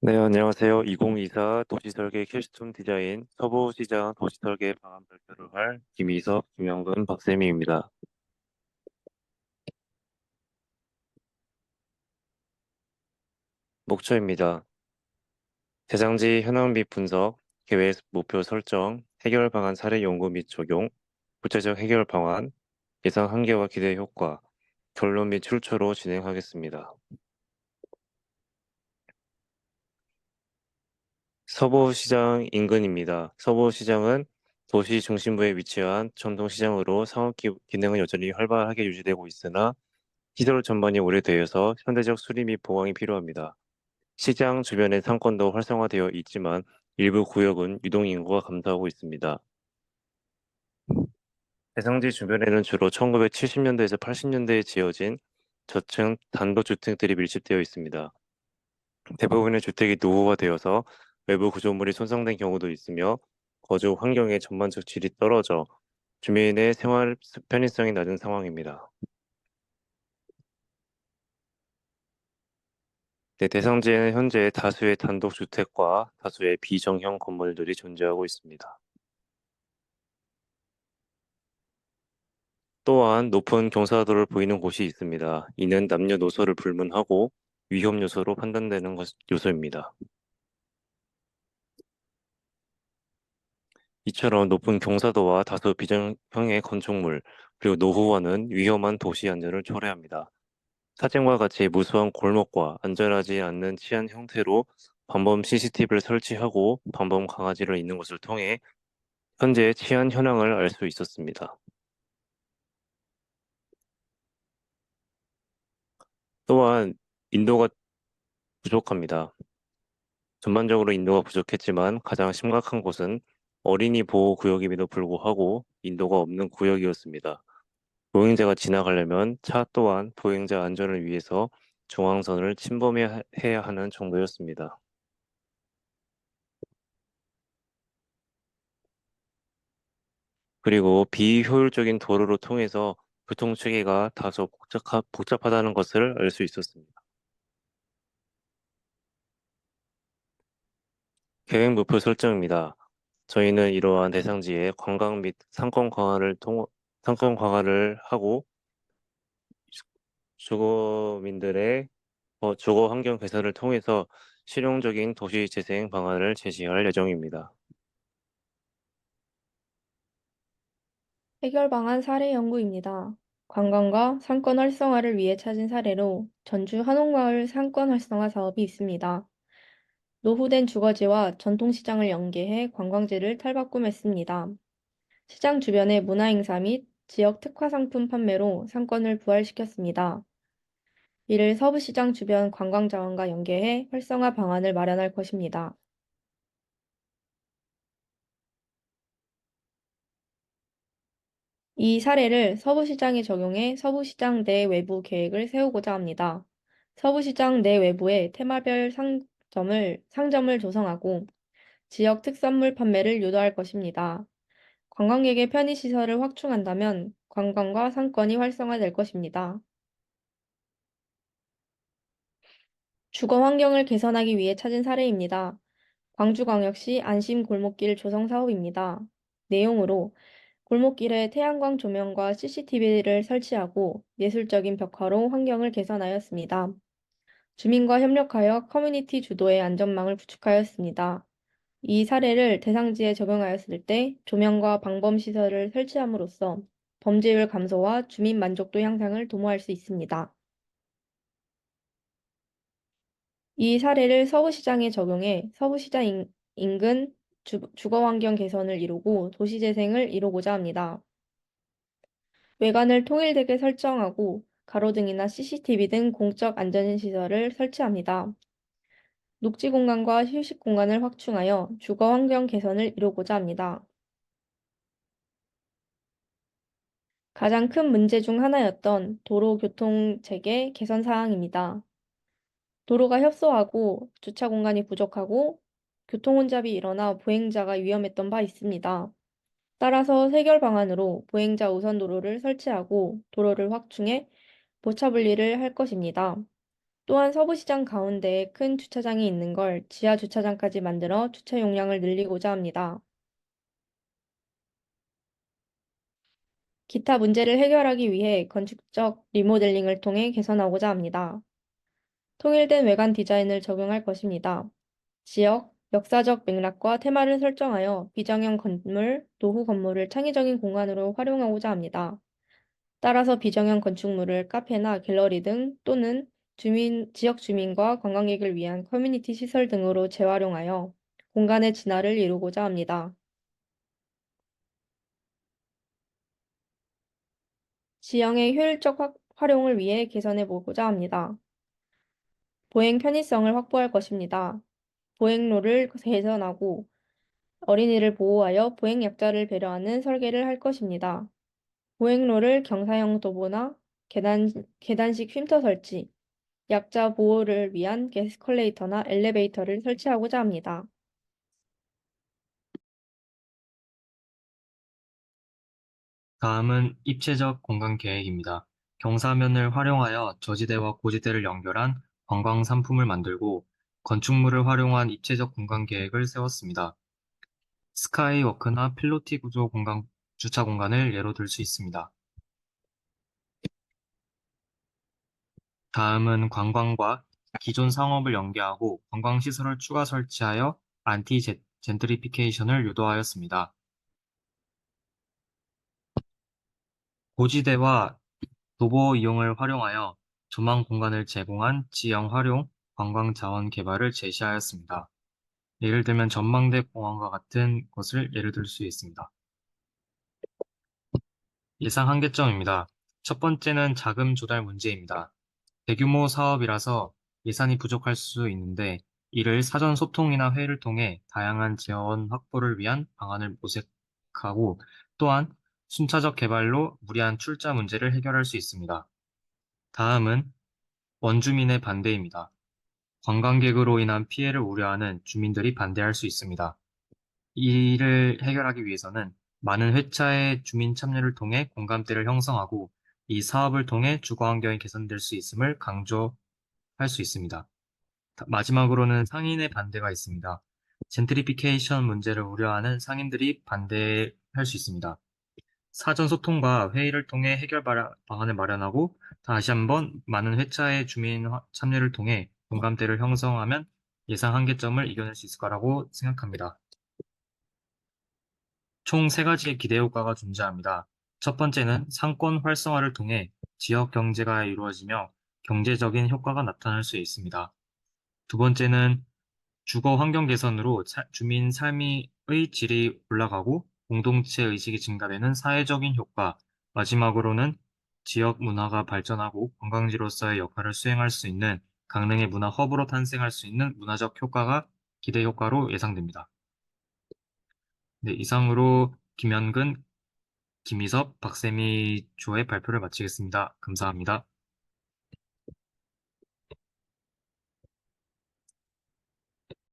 네, 안녕하세요. 2024 도시설계 킬스톤 디자인 서부시장 도시설계 방안 발표를 할 김희석, 김영근, 박세미입니다. 목초입니다. 대상지 현황 및 분석, 계획 목표 설정, 해결 방안 사례 연구 및 적용, 구체적 해결 방안, 예상 한계와 기대 효과, 결론 및 출처로 진행하겠습니다. 서부시장 인근입니다. 서부시장은 도시 중심부에 위치한 전통시장으로 상업 기능은 여전히 활발하게 유지되고 있으나 시설 전반이 오래되어서 현대적 수리 및 보강이 필요합니다. 시장 주변의 상권도 활성화되어 있지만 일부 구역은 유동 인구가 감소하고 있습니다. 대상지 주변에는 주로 1970년대에서 80년대에 지어진 저층 단독주택들이 밀집되어 있습니다. 대부분의 주택이 노후화되어서 외부 구조물이 손상된 경우도 있으며 거주 환경의 전반적 질이 떨어져 주민의 생활 편의성이 낮은 상황입니다. 네, 대상지에는 현재 다수의 단독주택과 다수의 비정형 건물들이 존재하고 있습니다. 또한 높은 경사도를 보이는 곳이 있습니다. 이는 남녀노소를 불문하고 위험 요소로 판단되는 요소입니다. 이처럼 높은 경사도와 다수 비정형의 건축물, 그리고 노후화는 위험한 도시 안전을 초래합니다. 사진과 같이 무수한 골목과 안전하지 않는 치안 형태로 방범 CCTV를 설치하고 방범 강아지를 있는 것을 통해 현재의 치안 현황을 알 수 있었습니다. 또한 인도가 부족합니다. 전반적으로 인도가 부족했지만 가장 심각한 곳은 어린이 보호 구역임에도 불구하고 인도가 없는 구역이었습니다. 보행자가 지나가려면 차 또한 보행자 안전을 위해서 중앙선을 침범해야 하는 정도였습니다. 그리고 비효율적인 도로를 통해서 교통 체계가 다소 복잡하다는 것을 알 수 있었습니다. 계획 목표 설정입니다. 저희는 이러한 대상지에 관광 및 상권 강화를 하고 주거민들의 주거 환경 개선을 통해서 실용적인 도시 재생 방안을 제시할 예정입니다. 해결 방안 사례 연구입니다. 관광과 상권 활성화를 위해 찾은 사례로 전주 한옥마을 상권 활성화 사업이 있습니다. 노후된 주거지와 전통시장을 연계해 관광지를 탈바꿈했습니다. 시장 주변의 문화행사 및 지역 특화 상품 판매로 상권을 부활시켰습니다. 이를 서부시장 주변 관광자원과 연계해 활성화 방안을 마련할 것입니다. 이 사례를 서부시장에 적용해 서부시장 내 외부 계획을 세우고자 합니다. 서부시장 내 외부에 테마별 상점을 조성하고 지역 특산물 판매를 유도할 것입니다. 관광객의 편의시설을 확충한다면 관광과 상권이 활성화될 것입니다. 주거 환경을 개선하기 위해 찾은 사례입니다. 광주광역시 안심 골목길 조성 사업입니다. 내용으로 골목길에 태양광 조명과 CCTV를 설치하고 예술적인 벽화로 환경을 개선하였습니다. 주민과 협력하여 커뮤니티 주도의 안전망을 구축하였습니다. 이 사례를 대상지에 적용하였을 때 조명과 방범 시설을 설치함으로써 범죄율 감소와 주민 만족도 향상을 도모할 수 있습니다. 이 사례를 서부시장에 적용해 서부시장 인근 주거환경 개선을 이루고 도시재생을 이루고자 합니다. 외관을 통일되게 설정하고 가로등이나 CCTV 등 공적 안전시설을 설치합니다. 녹지 공간과 휴식 공간을 확충하여 주거 환경 개선을 이루고자 합니다. 가장 큰 문제 중 하나였던 도로 교통 체계 개선 사항입니다. 도로가 협소하고 주차 공간이 부족하고 교통 혼잡이 일어나 보행자가 위험했던 바 있습니다. 따라서 해결 방안으로 보행자 우선 도로를 설치하고 도로를 확충해 보차 분리를 할 것입니다. 또한 서부시장 가운데에 큰 주차장이 있는 걸 지하 주차장까지 만들어 주차 용량을 늘리고자 합니다. 기타 문제를 해결하기 위해 건축적 리모델링을 통해 개선하고자 합니다. 통일된 외관 디자인을 적용할 것입니다. 지역, 역사적 맥락과 테마를 설정하여 비정형 건물, 노후 건물을 창의적인 공간으로 활용하고자 합니다. 따라서 비정형 건축물을 카페나 갤러리 등 또는 지역 주민과 관광객을 위한 커뮤니티 시설 등으로 재활용하여 공간의 진화를 이루고자 합니다. 지형의 효율적 활용을 위해 개선해 보고자 합니다. 보행 편의성을 확보할 것입니다. 보행로를 개선하고 어린이를 보호하여 보행 약자를 배려하는 설계를 할 것입니다. 보행로를 경사형 도보나 계단식 쉼터 설치, 약자 보호를 위한 에스컬레이터나 엘리베이터를 설치하고자 합니다. 다음은 입체적 공간 계획입니다. 경사면을 활용하여 저지대와 고지대를 연결한 관광 상품을 만들고 건축물을 활용한 입체적 공간 계획을 세웠습니다. 스카이워크나 필로티 구조 주차 공간을 예로 들 수 있습니다. 다음은 관광과 기존 상업을 연계하고 관광시설을 추가 설치하여 안티 젠트리피케이션을 유도하였습니다. 고지대와 도보 이용을 활용하여 조망 공간을 제공한 지형 활용, 관광 자원 개발을 제시하였습니다. 예를 들면 전망대 공원과 같은 것을 예를 들 수 있습니다. 예상 한계점입니다. 첫 번째는 자금 조달 문제입니다. 대규모 사업이라서 예산이 부족할 수 있는데 이를 사전 소통이나 회의를 통해 다양한 지원 확보를 위한 방안을 모색하고 또한 순차적 개발로 무리한 출자 문제를 해결할 수 있습니다. 다음은 원주민의 반대입니다. 관광객으로 인한 피해를 우려하는 주민들이 반대할 수 있습니다. 이를 해결하기 위해서는 많은 회차의 주민 참여를 통해 공감대를 형성하고 이 사업을 통해 주거 환경이 개선될 수 있음을 강조할 수 있습니다. 마지막으로는 상인의 반대가 있습니다. 젠트리피케이션 문제를 우려하는 상인들이 반대할 수 있습니다. 사전 소통과 회의를 통해 방안을 마련하고 다시 한번 많은 회차의 주민 참여를 통해 공감대를 형성하면 예상 한계점을 이겨낼 수 있을 거라고 생각합니다. 총 세 가지의 기대 효과가 존재합니다. 첫 번째는 상권 활성화를 통해 지역 경제가 이루어지며 경제적인 효과가 나타날 수 있습니다. 두 번째는 주거 환경 개선으로 주민 삶의 질이 올라가고 공동체 의식이 증가되는 사회적인 효과, 마지막으로는 지역 문화가 발전하고 관광지로서의 역할을 수행할 수 있는 강릉의 문화 허브로 탄생할 수 있는 문화적 효과가 기대 효과로 예상됩니다. 네, 이상으로 김현근, 김희섭, 박세미 조의 발표를 마치겠습니다. 감사합니다.